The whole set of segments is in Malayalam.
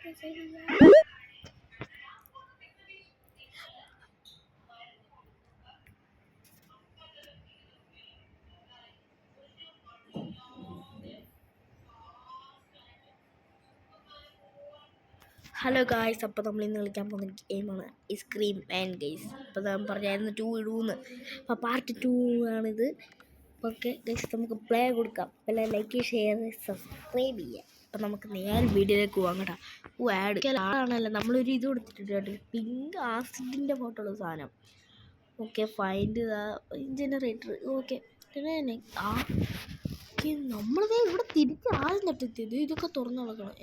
ഹലോ ഗായ്സ്, അപ്പോൾ നമ്മൾ ഇന്ന് കളിക്കാൻ പോകുന്ന ഗെയിമാണ് ഐസ്ക്രീം ആൻഡ് ഗെയ്സ്. അപ്പോൾ ഞാൻ പറഞ്ഞായിരുന്നു 2 ഇടൂന്ന്. അപ്പോൾ പാർട്ട് 2 ആണിത്. ഓക്കെ ഗൈസ്, നമുക്ക് പ്ലേ കൊടുക്കാം. അപ്പോൾ ലൈക്ക്, ഷെയർ, സബ്സ്ക്രൈബ് ചെയ്യാം. അപ്പോൾ നമുക്ക് നേരെ വീഡിയോയിലേക്ക് പോകാം കേട്ടോ. ആഡ് ആണല്ലോ, നമ്മളൊരു ഇത് കൊടുത്തിട്ടുണ്ട് കേട്ടോ, പിങ്ക് ആസിഡിൻ്റെ ഫോട്ടോ ഉള്ള സാധനം. Okay, find generator. ഓക്കെ ആ നമ്മളത് ഇവിടെ തിരിച്ച് ആദ്യം തട്ടെത്തിയത്. ഇതൊക്കെ തുറന്നു നടക്കണം.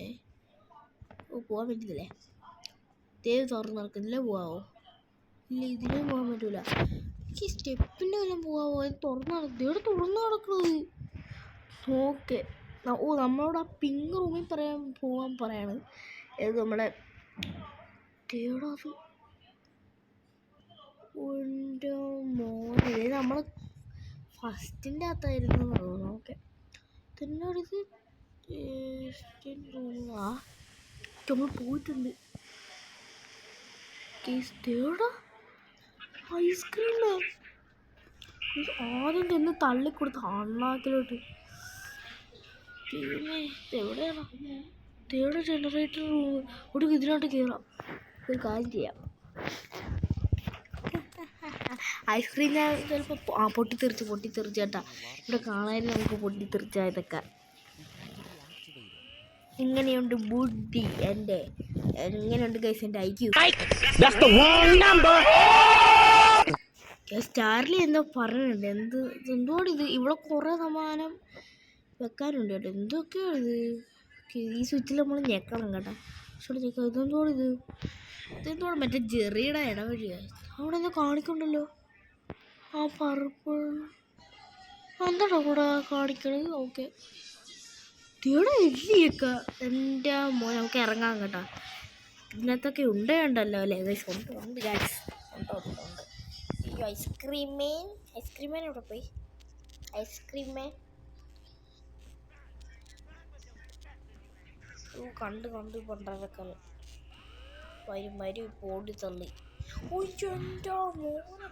പോകാൻ പറ്റില്ലേ? തേവ് തുറന്ന് നടക്കുന്നില്ല. പോവാമോ? ഇല്ല, ഇതിലേ പോകാൻ പറ്റൂല. എനിക്ക് സ്റ്റെപ്പിൻ്റെ വല്ലതും പോവാമോ? അത് തുറന്ന് നടക്കുന്നത്. ഇവിടെ തുറന്ന് നടക്കുന്നത്. ഓക്കെ, നമ്മളോട് ആ പിങ്ക് റൂമിൽ പോകാൻ പറയാണ്. ഇത് നമ്മുടെ തേടാത് മോനെ, നമ്മൾ ഫസ്റ്റിൻ്റെ അകത്തായിരുന്നു തോന്നുന്നു. ഓക്കെ, തന്നോടിത് നമ്മൾ പോയിട്ടുണ്ട്. ഐസ്ക്രീം ആദ്യം തന്നെ തള്ളിക്കൊടുത്ത് അണ്ണാക്കിലോട്ട്. എവിടെയാണ് തേടെ ജനറേറ്റർ റൂം? ഒരു ഇതിലോട്ട് കയറാം. ഒരു കാര്യം ചെയ്യാം. ഐസ്ക്രീം ഞാൻ ചിലപ്പോൾ പൊട്ടിത്തെറിച്ച് കേട്ടാ. ഇവിടെ കാണാൻ നമുക്ക് പൊട്ടിത്തെറിച്ചതൊക്കെ. എങ്ങനെയുണ്ട് ബുദ്ധി എൻ്റെ? എങ്ങനെയുണ്ട് ഗൈസ് എൻ്റെ IQ? സ്റ്റാറിൽ എന്തോ പറയുന്നുണ്ട്. എന്തുകൊണ്ട് ഇത് ഇവിടെ കുറേ സമാനം വെക്കാനുണ്ട് കേട്ടോ. എന്തൊക്കെയാണ് ഇത്? ഈ സ്വിച്ചിൽ നമ്മൾ ഞെക്കണം കേട്ടോ. ഞെക്കാം. ഇതെന്തോടെ മറ്റേ ജെറിയുടെ ഇടവഴിയാണ്. അവിടെ എന്തോ കാണിക്കണ്ടല്ലോ. ആ പർപ്പിൾ എന്താണോ കൂടെ കാണിക്കണത്? ഓക്കെ, ഇവിടെ എല്ലിയൊക്കെ എൻ്റെ മോൻ. നമുക്ക് ഇറങ്ങാം കേട്ടോ. ഇതിനകത്തൊക്കെ ഉണ്ടല്ലോ അല്ലേ ഗൈസ്? ഉണ്ട് ഗൈസ്, ഉണ്ട്. അയ്യോ, ഐസ്ക്രീമേൻ ഇവിടെ പോയി. ഐസ്ക്രീമേൻ കണ്ട് പണ്ടതൊക്കെ വരും പോടി തള്ളി. എൻ്റെ മോനെ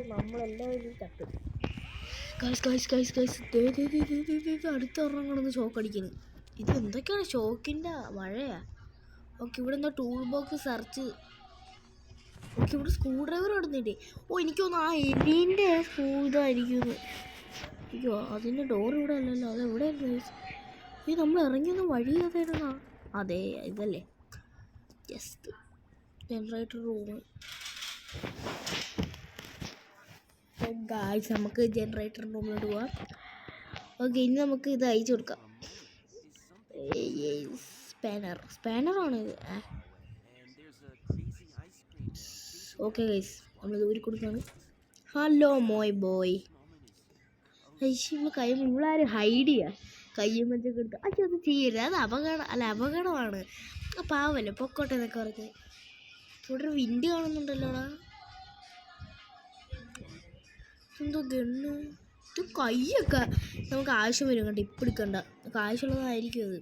നമ്മളെല്ലാവരും തട്ടും. അടുത്ത ഒരെണ്ണം കിടന്ന് ഷോക്ക് അടിക്കുന്നത്. ഇത് എന്തൊക്കെയാണ്? ഷോക്കിൻ്റെ മഴയാ. ഓക്കെ, ഇവിടെ എന്താ ടൂൾ ബോക്സ് സെർച്ച്. ഓക്കെ, ഇവിടെ സ്ക്രൂ ഡ്രൈവർ ഇടുന്നില്ലേ? എനിക്ക് തോന്നുന്നു ആ എലീൻ്റെ ഇതായിരിക്കും. അയ്യോ, അതിൻ്റെ ഡോർ ഇവിടെ അല്ലല്ലോ. അതെവിടെ ആയിരുന്നു? നമ്മൾ ഇറങ്ങിയൊന്നും വഴി അതായിരുന്നാ? അതെ, ഇതല്ലേ ജസ്റ്റ് ജനറേറ്റർ റൂം. ഗായ്സ്, നമുക്ക് ജനറേറ്റർ റൂമിലോട്ട് പോവാം. ഓക്കെ, ഇനി നമുക്ക് ഇത് അയച്ചു കൊടുക്കാം. സ്പാനറാണ് ഇത്. ഓക്കെ ഗൈസ്, നമ്മളിത് ഊരി കൊടുക്കാണ്. Hello my boy. ഇവളാരും ഹൈഡ് ചെയ്യുക. കയ്യും മറ്റൊക്കെ എടുത്ത് അത് ചെയ്യരുത്. അത് അപകടമാണ്. പാവല്ലേ, പൊക്കോട്ടെ എന്നൊക്കെ പറഞ്ഞ്. ഇവിടെ ഒരു വിൻഡ് കാണുന്നുണ്ടല്ലോടാ. എന്തോ ഗണ്ണ്. ഇത് കൈയൊക്കെ നമുക്ക് ആവശ്യം വരും കേട്ടോ. ഇപ്പം എടുക്കണ്ട, നമുക്ക് ആവശ്യമുള്ളതായിരിക്കും അത്.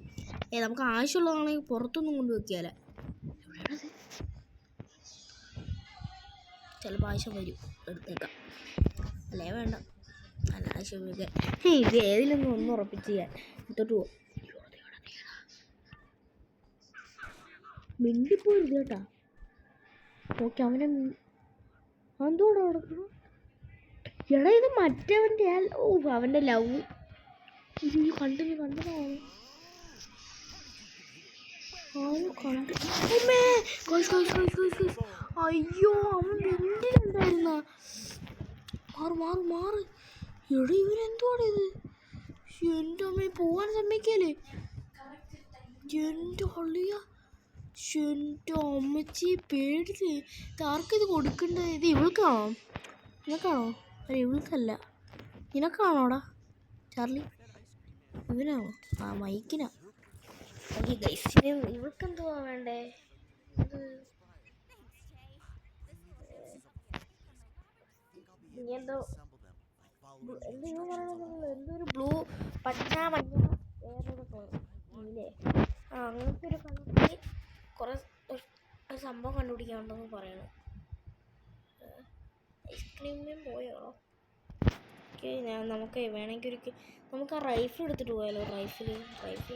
നമുക്ക് ആവശ്യമുള്ളതാണെങ്കിൽ പുറത്തൊന്നും കൊണ്ട് വെക്കാല. ചിലപ്പോൾ ആവശ്യം വരും, എടുത്തേക്കാം. അല്ലേ വേണ്ട, അല്ല ആവശ്യം വരിക. ഇത് ഏതിലൊന്നും ഒന്നും ഉറപ്പിച്ച് ചെയ്യാൻ ഇത്തോട്ട് പോവാം. മിണ്ടിപ്പോരുത് കേട്ടാ. ഓക്കെ, അവനെ എന്തോടെ നടക്കണം? എടാ, ഇത് മറ്റവൻ്റെ അവൻ്റെ ലവ്. ഇത് കണ്ടതാണ്. അയ്യോ, അവൻ വെന്റിലുണ്ടായിരുന്ന. മാറ്. എടാ, ഇവരെന്തുവാണ് ഇത്? എൻ്റെ അമ്മ പോവാൻ സമ്മതിക്കല്ലേ? എൻ്റെ അള്ളിയ, എൻ്റെ അമ്മച്ചിയെ പേടിച്ച്. ആർക്കിത് കൊടുക്കണ്ടത്? ഇത് ഇവൾക്കാണോ? നിനക്കാണോ? അല്ല, ഇവൾക്കല്ല. നിനക്കാണോടാ ചാർലി? ഇവനാണോ? ആ, മൈക്കിനാ. ഓക്കെ ഗൈസ്, ഇവൾക്ക് എന്തുവാ വേണ്ടേ? നീ എന്തോ എന്തെങ്കിലും പറയണമെന്നുള്ളൂ. എന്തൊരു ബ്ലൂ പച്ച മഞ്ഞ വേറൊരു കളർ ഇല്ലേ? അങ്ങനത്തെ ഒരു കളറിൽ കുറേ ഒരു സംഭവം കണ്ടുപിടിക്കാനുണ്ടെന്ന് പറയണം. ഐസ്ക്രീമിനും പോയോ? ഓക്കെ, നമുക്ക് വേണമെങ്കിൽ നമുക്ക് ആ റൈഫിൾ എടുത്തിട്ട് പോയാലോ? റൈഫിൾ എടുത്തിട്ട്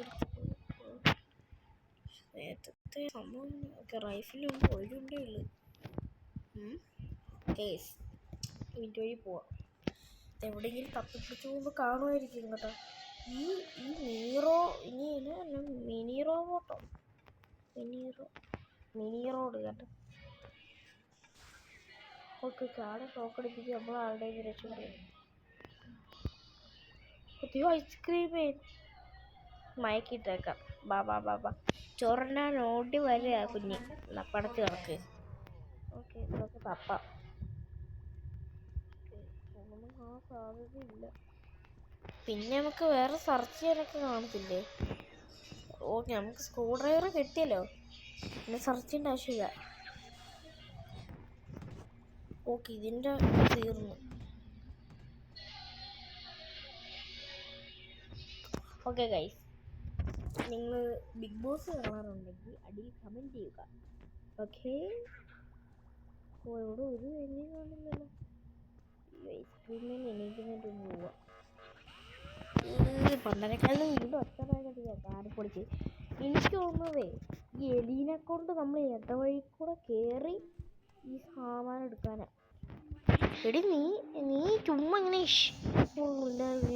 നേരത്തെ സംഭവം. ഓക്കെ, റൈഫിലും ഒഴിവുണ്ടേ ഉള്ളു. കേസ് ഇതിൻ്റെ വഴി പോവാം. എവിടെയെങ്കിലും തപ്പിപ്പിടിച്ച് പോകുമ്പോൾ കാണുമായിരിക്കും കേട്ടോ. ഈ നീറോ ഇനി മിനി റോബോട്ടോ മിനി റോഡ് കേട്ടോ. ഓക്കെ, ആടെ ഷോക്കടിപ്പിച്ച് നമ്മൾ ആളുടെ രക്ഷപ്പെടും. പുതിയ ഐസ്ക്രീമേ മയക്കിട്ടേക്കാം. ബാബാ ചൊറനാൻ ഓടി വരിക കുഞ്ഞ് പടച്ച് കിടക്ക്. ഓക്കെ, ഇതൊക്കെ തപ്പാം. ഒന്നും കാണാൻ സാധ്യതയില്ല. പിന്നെ നമുക്ക് വേറെ സെർച്ച് ചെയ്യാനൊക്കെ കാണത്തില്ലേ? ഓക്കെ, നമുക്ക് സ്ക്രൂ ഡ്രൈവർ കിട്ടിയല്ലോ, പിന്നെ സെർച്ച് ചെയ്യേണ്ട ആവശ്യമില്ല. ഓക്കെ, ഇതിൻ്റെ തീർന്നു. ഓക്കെ ഗൈസ്, നിങ്ങൾ ബിഗ് ബോസ് കാണാറുണ്ടെങ്കിൽ അടിയിൽ കമൻറ്റ് ചെയ്യുക. ഓക്കെ, ഇവിടെ ഒരു വലിയ കാണുന്നില്ല. ഐസ്ക്രീമിൽ എണീക്കുന്നിട്ട് പോവാ. പണ്ടനേക്കാളും വീണ്ടും ഒറ്റ കാറ് പൊളിച്ച്. എനിക്ക് തോന്നുന്നതേ ഈ എലീനെ കൊണ്ട് നമ്മൾ ഇടവഴി കൂടെ കയറി ഈ സാമാനം എടുക്കാനാ. എടി നീ ചുമ്മാ ഇങ്ങനെ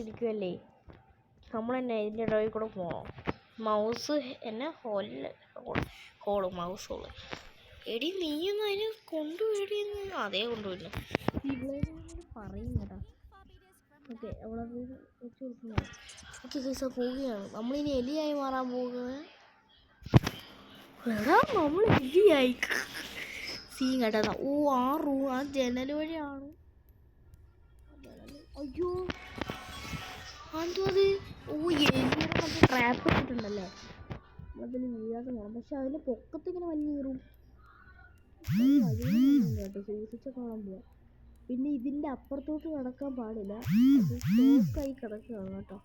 ഇരിക്കുമല്ലേ? നമ്മൾ തന്നെ ഇതിൻ്റെ ഇടവഴി കൂടെ പോകണം. മൗസ് എന്നെ മൗസ് ഹോള്. എടി നീയൊന്നും അതിന് കൊണ്ടുപോയിടുന്നു. അതേ കൊണ്ടുപോയില്ല. ഇവിടെ പറയും കേട്ടാ. ഓക്കെ, അവിടെ വെച്ച് കൊടുക്കുന്നു. ഓക്കെ കേസാ പോവുകയാണ്. നമ്മളിനി എലിയായി മാറാൻ പോകുന്നത്. എടാ നമ്മൾ എലിയായി സീൻ കേട്ടാ. ആ ജനൽ വഴിയാണ്. അയ്യോ എന്തോ അത്. എലിയുടെ നമുക്ക് ട്രാപ്പ് ഇട്ടിട്ടുണ്ടല്ലേ, അതിന് വീഴാതെ പോകണം. പക്ഷെ അതിൻ്റെ പൊക്കത്തിങ്ങനെ വലിയ കയറും കേട്ടോ. സൂക്ഷിച്ചൊക്കെ കാണാൻ പോവാം. പിന്നെ ഇതിൻ്റെ അപ്പുറത്തോട്ട് കിടക്കാൻ പാടില്ല. അത് സ്റ്റോക്കായി കിടക്കുകയാണ് കേട്ടോ.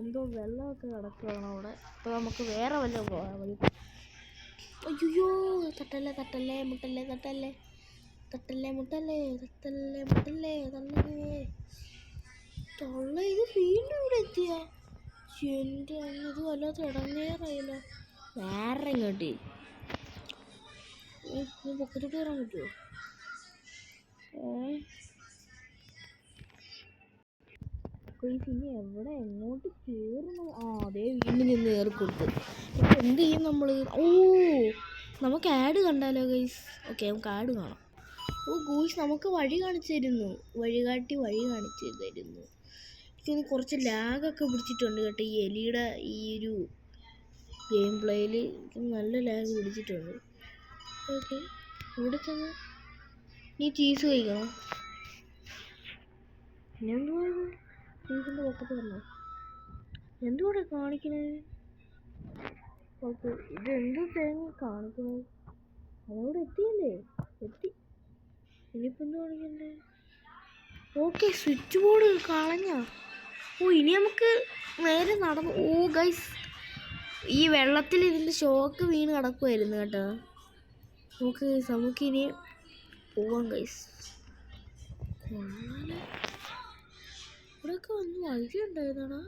എന്തോ വെള്ളമൊക്കെ കിടക്കുകയാണ് അവിടെ. അപ്പോൾ നമുക്ക് വേറെ വല്ല വഴി. അയ്യോ, തട്ടല്ലേ തൊള്ള. ഇത് വീണ്ടും ഇവിടെ എത്തിയ എൻ്റെ ഇത് വല്ലാത്ത ഇടങ്ങേറായില്ല. വേറെ ഇങ്ങോട്ട് പൊക്കത്തോട്ട് കയറാൻ പറ്റുമോ? പിന്നെ എവിടെ എങ്ങോട്ട് കയറുന്നു? അതേ വീണ്ടും നിന്ന് കയറിക്കൊടുത്ത്. ഇപ്പം എന്ത് ചെയ്യും നമ്മൾ? നമുക്ക് ആഡ് കണ്ടാലോ ഗൈസ്? ഓക്കെ, നമുക്ക് ആഡ് കാണാം. ഗൂയ്സ് നമുക്ക് വഴി കാണിച്ചു തരുന്നു. വഴി കാണിച്ചു തരുന്നു. എനിക്കൊന്ന് കുറച്ച് ലാഗൊക്കെ പിടിച്ചിട്ടുണ്ട് കേട്ടോ. ഈ എലിയുടെ ഈ ഒരു ഗെയിം പ്ലേയിൽ നല്ല ലാഗ് പിടിച്ചിട്ടുണ്ട്. ഓക്കെ, ഇവിടെ ചെന്ന് നീ ചീസ് കഴിക്കണം. പിന്നെന്തുവാ ചീസിൻ്റെ പൊക്കത്ത് വരണോ? എന്തുകൂടെ കാണിക്കണേ? ഓക്കെ, ഇതെന്ത് തേങ്ങ കാണിക്കണേ? അതോടെ എത്തിയല്ലേ? എത്തി. ഇനിയിപ്പോൾ എന്ത് കാണിക്കണ്ടേ? ഓക്കെ, സ്വിച്ച് ബോർഡ് കളഞ്ഞ. ഇനി നമുക്ക് നേരെ നടന്നു. ഗൈസ്, ഈ വെള്ളത്തിൽ ഇതിൻ്റെ ഷോക്ക് വീണ് കിടക്കുമായിരുന്നു കേട്ടോ. ഓക്കെ ഗൈസ്, നമുക്കിനി പോവാം ഗൈസ്. ഇവിടെയൊക്കെ വന്ന് വഴി ഉണ്ടായതാണോ?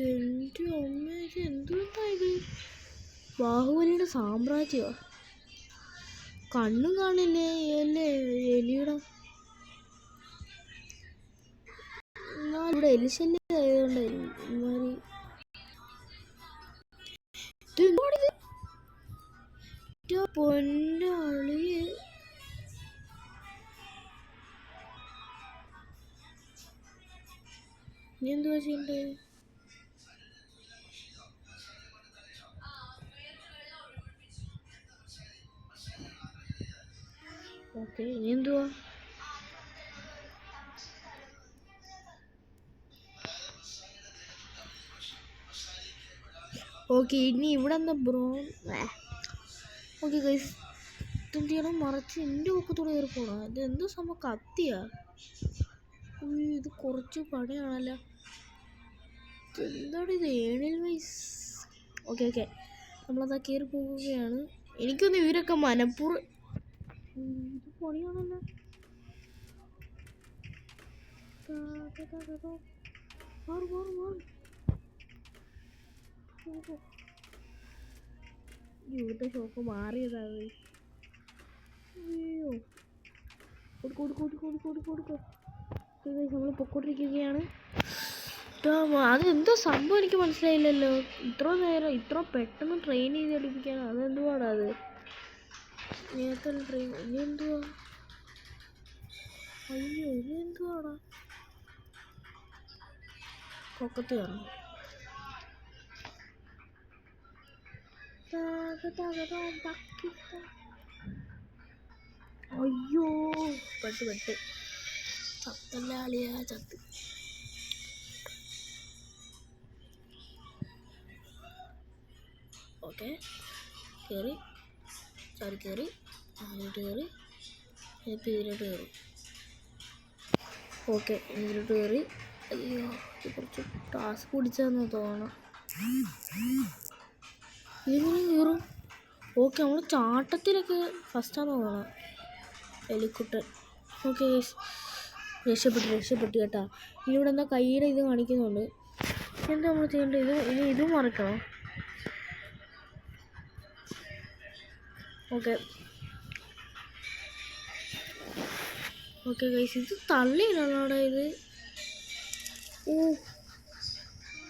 എൻ്റെ അമ്മയ്ക്ക് എന്തുണ്ടായത്? ബാഹുബലിയുടെ സാമ്രാജ്യമോ? കണ്ണും കാണില്ലേ അല്ലേ എലിയുടെ? ഇവിടെ എലിശല്യം ആയതുകൊണ്ടായിരുന്നു. പൊന്നാളിയെ നീ എന്തുവാ ചെയ്യണ്ടേ? ഓക്കെ, ഇനി എന്തുവാ? ഓക്കെ, ഇനി ഇവിടെ എന്താ ബ്രോ? ഓക്കെ ഗൈസ്, ഇതെന്ത് ചെയ്യണം? മറച്ച് എൻ്റെ പൊക്കത്തോടെ കയറി പോകണം. ഇത് എന്തോ സംഭവം? കത്തിയാ? ഇത് കുറച്ച് പണിയാണല്ലോ. എന്താണ് ഇത്? ഏണിൽ വൈസ്. ഓക്കെ ഓക്കെ, നമ്മളതാ കയറി പോവുകയാണ്. എനിക്കൊന്ന് ഇവരൊക്കെ മനപ്പൂർവ്വം ഇത് പണിയാണല്ലോ. ഇവിടുത്തെ ഷോപ്പ് മാറിയതാണ്. അയ്യോ, നമ്മൾ പൊക്കോണ്ടിരിക്കുകയാണ്. അതെന്തോ സംഭവം എനിക്ക് മനസ്സിലായില്ലല്ലോ. ഇത്ര നേരം ഇത്ര പെട്ടെന്ന് ട്രെയിൻ ചെയ്ത് പഠിപ്പിക്കാൻ അതെന്തുവാടാ അത്? നേരത്തെ ട്രെയിൻ ഇനി എന്തുവാ? അയ്യോ, ഇനി എന്തുവാടാ? പൊക്കത്ത് കയറണം. അയ്യോ, പെട്ട് ചത്തല്ലാളിയാ, ചത്ത്. ഓക്കെ, കയറി ചാടി കയറി അതിലോട്ട് കയറി ഇപ്പം ഇതിലോട്ട് കയറി. ഓക്കെ, ഇതിലോട്ട് കയറി. അയ്യോ, ഇത് കുറച്ച് ടാസ്ക് പിടിച്ചതെന്ന് തോന്നണം. ഇതിങ്ങനെ കയറും. ഓക്കെ, നമ്മൾ ചാട്ടത്തിലൊക്കെ ഫസ്റ്റാന്ന് തോന്നണം. എലിക്കുട്ടൻ. ഓക്കെ, രക്ഷപ്പെട്ടു കേട്ടാ. ഇവിടെ എന്താ കയ്യുടെ ഇത് കാണിക്കുന്നുണ്ട്. എന്താ നമ്മൾ ചെയ്യേണ്ടത്? ഇത് മറക്കണം. ഓക്കെ ഗൈസ്, ഇത് തള്ളിയില്ലാണോടെ ഇത്? ഓ,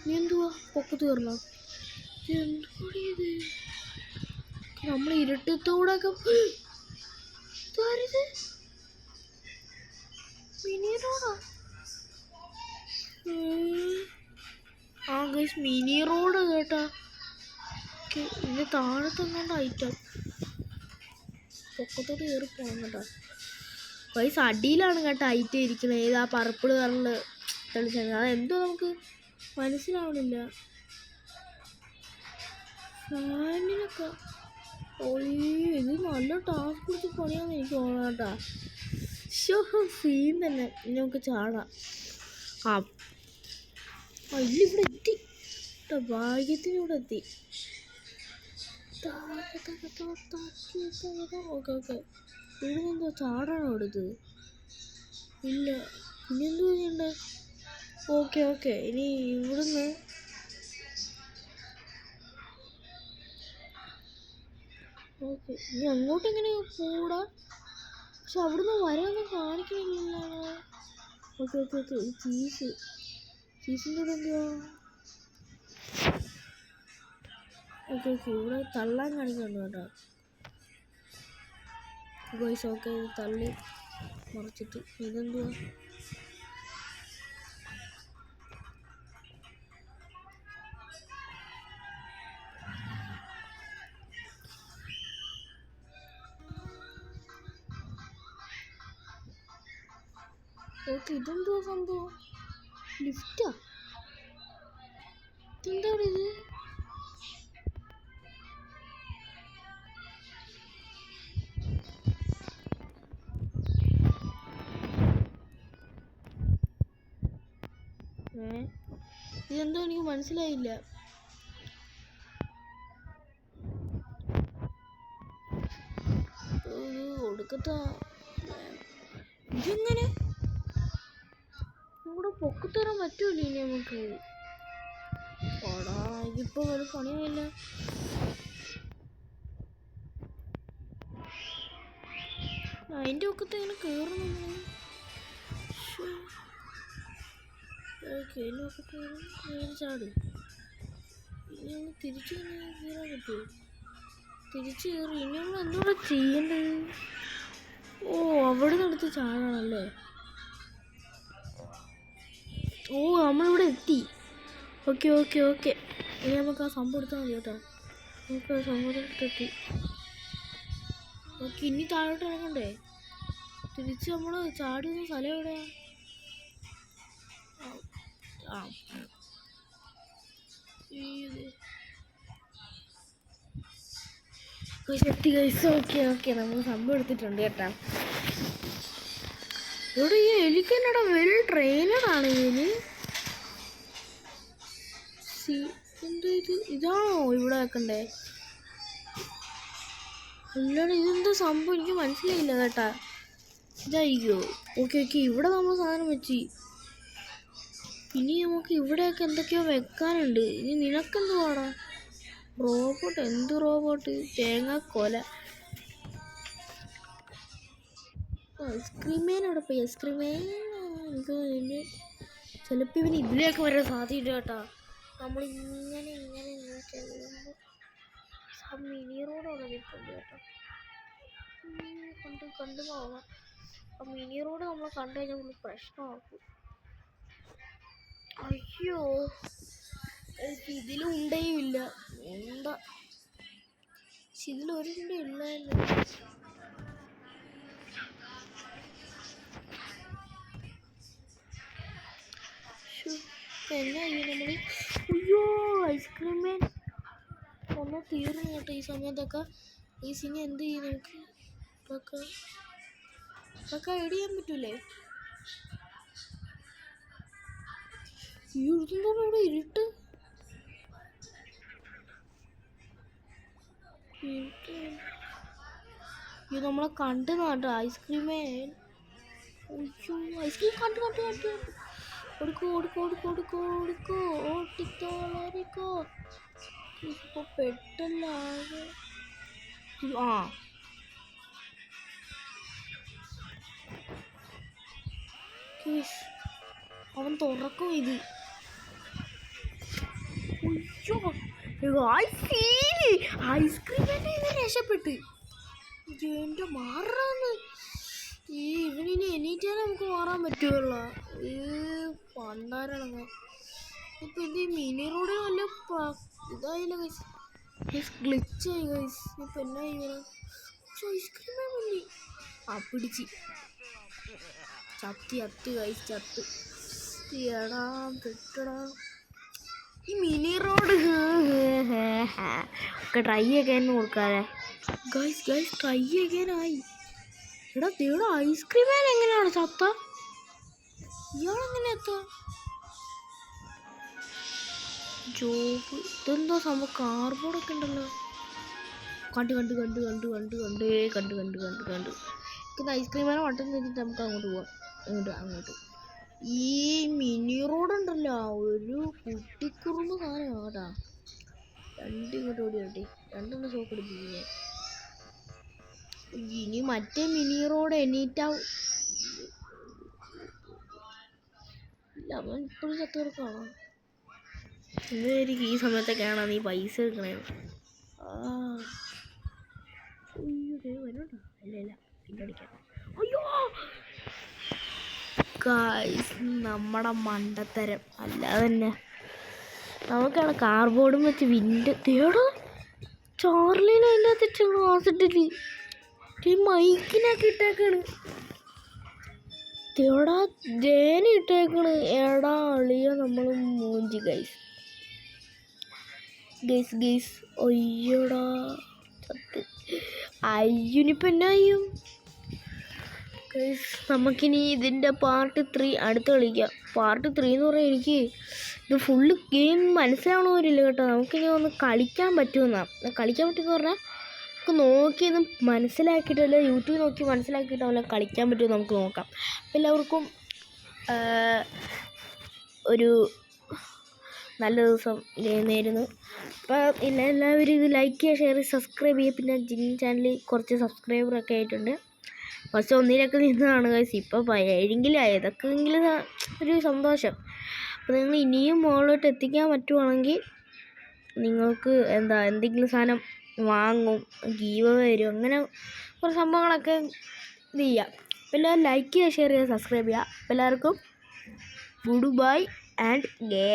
നീ എന്തുവാ പൊക്കത്ത് കയറണം? എന്തുകൂടി ഇത്? നമ്മൾ ഇരുട്ടത്തോടൊക്കെ മിനി റോഡാ. ആ ഗൈസ്, മിനി റോഡ് കേട്ടാ. ഇതിന്റെ താഴത്തെങ്ങാണ്ട് ഐറ്റം പൊക്കത്തോട്ട് കയറി പോകണം കേട്ടോ. ഗൈസ്, അടിയിലാണ് കേട്ടോ ഐറ്റം ഇരിക്കുന്നത്. ഏതാ പർപ്പിൾ കളറിൽ തെളിച്ചത്? അതെന്തോ നമുക്ക് മനസ്സിലാവണില്ല. ഫാനിനൊക്കെ ഇത് നല്ല ടാസ്ക് പിടിച്ച് പണിയാന്ന് എനിക്ക് തോന്നണം കേട്ടാ. സീൻ തന്നെ. ഇനി നമുക്ക് ചാടാം. ഇവിടെ എത്തി കേട്ടോ, ഭാഗ്യത്തിന് ഇവിടെ എത്തി. ഓക്കെ, ഇവിടെ എന്തോ ചാടാണോ എടുത്ത്? ഇല്ല, ഇനി എന്തോ ചെയ്യണ്ടേ? ഓക്കെ, ഇനി ഇവിടുന്ന് ഇനി അങ്ങോട്ട് എങ്ങനെ കൂടാ? പക്ഷെ അവിടുന്ന് വരാനൊന്നും കാണിക്കണില്ലല്ലോ. ഓക്കെ, ചീസിൻ്റെ കൂടെ എന്തുവാ? ഓക്കെ, ഇവിടെ തള്ളാൻ കാണിക്കുന്നുണ്ട് കേട്ടോ. ഗൈസ്, ഓക്കെ, തള്ളി മറിച്ചിട്ട്. ഇതെന്തുവാ? ഓക്കെ, ഇതെന്തുവാ സംഭവം? ലിഫ്റ്റാ? ഇതെന്താണ് ഇത്? ഇതെന്തോ എനിക്ക് മനസ്സിലായില്ല. ഒടുക്കത്ത ഇതെങ്ങനെ നമ്മുടെ പൊക്കത്തറാൻ പറ്റൂല ഇനി നമുക്ക്? ഓടാ, ഇതിപ്പോ ഒരു പണിയായില്ല. അതിൻ്റെ ഒക്കത്ത് ഇങ്ങനെ കയറുന്നു. ഓക്കെ, ഇതിനൊക്കെ ചാടും. ഇനി നമ്മൾ തിരിച്ചു കയറാൻ പറ്റുമോ? തിരിച്ചു കയറി. ഇനി നമ്മൾ എന്തുകൂടെ ചെയ്യേണ്ടത്? ഓ, അവിടെ നിന്നെടുത്ത് ചാടാണല്ലേ. ഓ, നമ്മളിവിടെ എത്തി. ഓക്കെ, ഇനി നമുക്ക് ആ സംഭവം എടുത്താൽ മതി കേട്ടോ. നമുക്ക് ആ സംഭവത്തിലെത്തി. ഓക്കെ, ഇനി താഴോട്ട് ഇറങ്ങണ്ടേ? തിരിച്ച് നമ്മൾ ചാടി വന്ന സ്ഥലം എവിടെയാ? എത്തി ഗൈസ്. ഓക്കെ, നമ്മൾ സംഭവം എടുത്തിട്ടുണ്ട് കേട്ടാ. ഇവിടെ ഈ എലിക്കെന്നടാ വെൽ ട്രെയിനറാണ് ഇതിന്. എന്താ ഇത്? ഇതാണോ ഇവിടെ വെക്കണ്ടേ? അല്ലാതെ ഇതെന്താ സംഭവം എനിക്ക് മനസ്സിലായില്ല കേട്ടാ. ഇതായിരിക്കോ? ഓക്കെ ഓക്കെ, ഇവിടെ നമ്മൾ സാധനം വെച്ച്. ഇനി നമുക്ക് ഇവിടെയൊക്കെ എന്തൊക്കെയോ വെക്കാനുണ്ട്. ഇനി നിനക്കെന്ത് പാടാ? റോബോട്ട്? എന്ത് റോബോട്ട്? തേങ്ങ കൊല. ഐസ്ക്രീമേൻ അവിടെ പോയി. ഐസ്ക്രീമേൻ എനിക്ക് ചിലപ്പോൾ ഇവന് ഇതിലേക്ക് വരാൻ സാധ്യത കേട്ടാ. നമ്മളിങ്ങനെ ഇങ്ങനെ ചെല്ലുമ്പോൾ മിനി റോഡാണ് നിൽക്കുന്നത് കേട്ടോ. കണ്ടു പോകാം. ആ മിനി റോഡ് നമ്മൾ കണ്ടു കഴിഞ്ഞാൽ നമ്മൾ പ്രശ്നമാക്കും. അയ്യോ, ഇതിലും ഉണ്ടേയില്ല. എന്താ ഇതിലൊരു ഉണ്ട ഇല്ലായിരുന്നു. എന്നാ നമ്മൾ? അയ്യോ, ഐസ്ക്രീമേൻ ഒന്ന് തീർന്നു കേട്ടോ ഈ സമയത്തൊക്കെ. ഈ സിനി എന്ത് ചെയ്യും നമുക്ക്? ഇതൊക്കെ ഐഡ് ചെയ്യാൻ പറ്റൂലേ? ഈ എഴുതുമ്പോ ഇവിടെ ഇരുട്ട്. ഇത് നമ്മളെ കണ്ടു നാട്ടോ ഐസ്ക്രീമേൻ. ഐസ്ക്രീം കണ്ടു. ഓടിക്കോ ഓട്ടിക്കോ. ഇപ്പൊ പെട്ടല്ലാതെ. ആ അവൻ തുറക്കും ഇത്. ഐസ്ക്രീമിന്റെ ഇത് രക്ഷപ്പെട്ട്. എന്റെ മാറാന്ന് ഈ ഇവനിനി എണീറ്റാലും നമുക്ക് മാറാൻ പറ്റുമല്ലോ. പണ്ടാരണ ഇപ്പൊ ഇത് മിനി റോഡിൽ വല്ല ഇതായില്ല ഗൈസ്, ഗ്ലിച്ചായി ഗൈസ്. ഇപ്പൊ എന്നാ ചെയ്യണം? ഐസ്ക്രീമേ മതി. പിടിച്ച് ചത്ത് ഗൈസ്, ചത്ത്. എടാ പെട്ടടാ. ഈ മിനി റോഡ് ഒക്കെ ട്രൈ again കൊടുക്കാതെ ഗൈസ്. ട്രൈ again ആയി. എടാ തേടാ ഐസ്ക്രീമേൻ എങ്ങനെയാണ് ചത്ത? ഇയാളെങ്ങനെ എത്താ? ജോബ് ഇതെന്താ സംഭവം? കാർബോർഡൊക്കെ ഉണ്ടല്ലോ. കണ്ട് ഇത് ഐസ്ക്രീമേനെ വട്ടം വെച്ചിട്ട് നമുക്ക് അങ്ങോട്ട് പോവാം. അങ്ങോട്ട് ഈ മിനി റോഡ് ഉണ്ടല്ലോ, ഒരു കുട്ടിക്കുറുമ്പ് സാധനമാണ് കേട്ടാ. ഇങ്ങോട്ട് ഓടി രണ്ടെണ്ണം ഷോക്ക് അടിപ്പിക്കുക. ഇനി മറ്റേ മിനി റോഡ് എണീറ്റാവും. ഇല്ല, അവൻ ഇപ്പോഴും ചത്തുകിടക്കാണോ? ഇതായിരിക്കും ഈ സമയത്തൊക്കെയാണ് നീ പൈസ എടുക്കണേ. വരണ്ടോ? ഇല്ല പിന്നെ അടിക്കാം. അയ്യോ ഗൈസ്, നമ്മുടെ മണ്ടത്തരം അല്ലാതെ തന്നെ. നമുക്കാണ് കാർബോർഡും വെച്ച് വിൻഡ് തേടാ. ചാർലിനെ അതിൻ്റെ അകത്ത് ക്ലാസ്സിട്ടില്ല. മൈക്കിനൊക്കെ ഇട്ടേക്കാണ്. തേടാ ജേന ഇട്ടേക്കാണ്. എടാ അളിയ നമ്മൾ മൂഞ്ചി ഗൈസ്. അയ്യോടാ ചത്ത്. അയ്യോനിപ്പോൾ എന്നാ ചെയ്യും? നമുക്കിനി ഇതിൻ്റെ പാർട്ട് 3 അടുത്ത് കളിക്കാം. പാർട്ട് 3 എന്ന് പറഞ്ഞാൽ എനിക്ക് ഇത് ഫുള്ള് ഗെയിം മനസ്സിലാവണവരില്ല കേട്ടോ. നമുക്കിനി ഒന്ന് കളിക്കാൻ പറ്റുമെന്നാണ്. കളിക്കാൻ പറ്റുമെന്ന് പറഞ്ഞാൽ നമുക്ക് നോക്കിയത് മനസ്സിലാക്കിയിട്ടല്ല, യൂട്യൂബ് നോക്കി മനസ്സിലാക്കിയിട്ടല്ല കളിക്കാൻ പറ്റുമെന്ന് നമുക്ക് നോക്കാം. എല്ലാവർക്കും ഒരു നല്ല ദിവസം നേരുന്നു. അപ്പം എല്ലാവരും ഇത് ലൈക്ക് ചെയ്യുക, ഷെയർ ചെയ്യുക, സബ്സ്ക്രൈബ് ചെയ്യുക. പിന്നെ ജിൻ ചാനലിൽ കുറച്ച് സബ്സ്ക്രൈബറൊക്കെ ആയിട്ടുണ്ട്. ഫസ്റ്റ് 1 നിന്നതാണ് ഗൈസ്. ഇപ്പോൾ 7 ഇതൊക്കെയെങ്കിലും ഒരു സന്തോഷം. അപ്പോൾ നിങ്ങൾ ഇനിയും മുകളിലോട്ട് എത്തിക്കാൻ പറ്റുവാണെങ്കിൽ നിങ്ങൾക്ക് എന്തെങ്കിലും സാധനം വാങ്ങും, ഗീവ് വരും, അങ്ങനെ കുറേ സംഭവങ്ങളൊക്കെ ഇത് ചെയ്യാം. അപ്പോൾ എല്ലാവരും ലൈക്ക് ചെയ്യുക, ഷെയർ ചെയ്യുക, സബ്സ്ക്രൈബ് ചെയ്യുക. അപ്പോൾ എല്ലാവർക്കും ഗുഡ് ബൈ ആൻഡ് ഗേ.